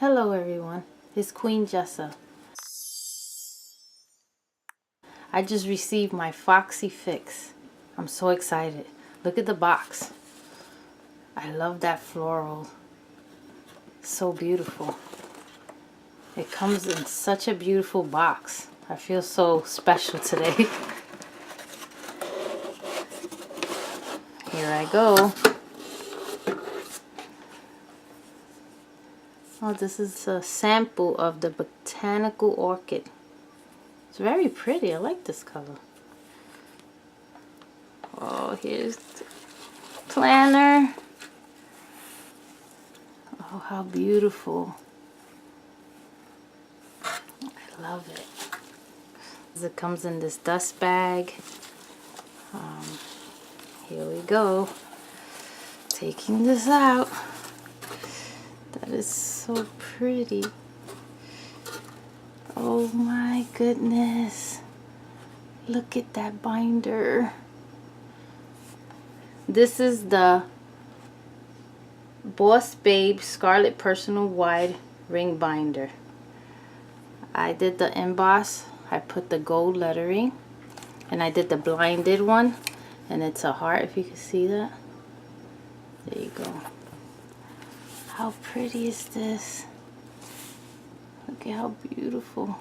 Hello everyone, it's Queen Jessa. I just received my Foxy fix. I'm so excited. Look at the box. I love that floral. So beautiful. It comes in such a beautiful box. I feel so special today. Here I go. Oh, this is a sample of the botanical orchid. It's very pretty. I like this color. Oh, here's the planner. Oh, how beautiful. I love it. It comes in this dust bag. Here we go. Taking this out. That is so pretty. Oh my goodness. Look at that binder. This is the Boss Babe Scarlet Personal Wide Ring Binder. I did the emboss. I put the gold lettering. And I did the blinded one. And it's a heart, if you can see that. There you go. How pretty is this? Look at how beautiful.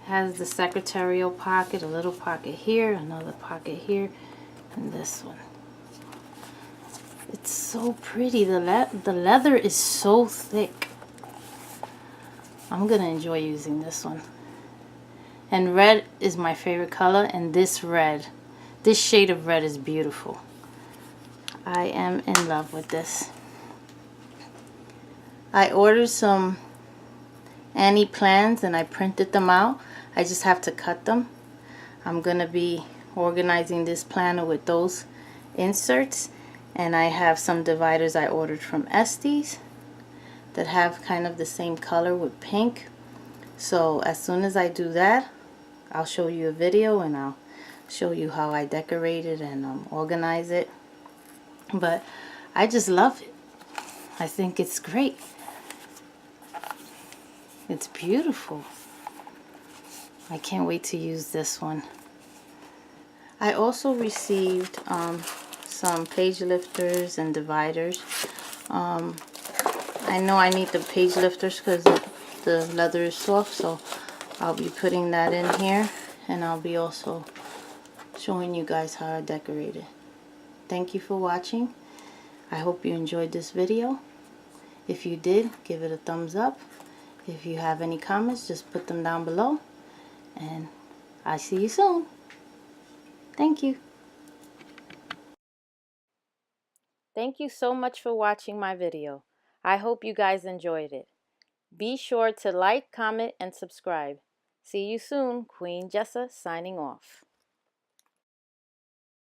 It has the secretarial pocket, a little pocket here, another pocket here, and this one. It's so pretty. The leather is so thick. I'm gonna enjoy using this one. And red is my favorite color, and this shade of red is beautiful. I am in love with this. I ordered some Annie plans and I printed them out. I just have to cut them. I'm gonna be organizing this planner with those inserts, and I have some dividers I ordered from Estes that have kind of the same color with pink. So as soon as I do that, I'll show you a video and I'll show you how I decorate it and organize it. But I just love it. I think it's great. It's beautiful. I can't wait to use this one. I also received some page lifters and dividers. I know I need the page lifters because the leather is soft, so I'll be putting that in here, and I'll be also showing you guys how I decorate it. Thank you for watching. I hope you enjoyed this video. If you did, give it a thumbs up. If you have any comments, just put them down below. And I'll see you soon. Thank you. Thank you so much for watching my video. I hope you guys enjoyed it. Be sure to like, comment, and subscribe. See you soon. Queen Jessa signing off.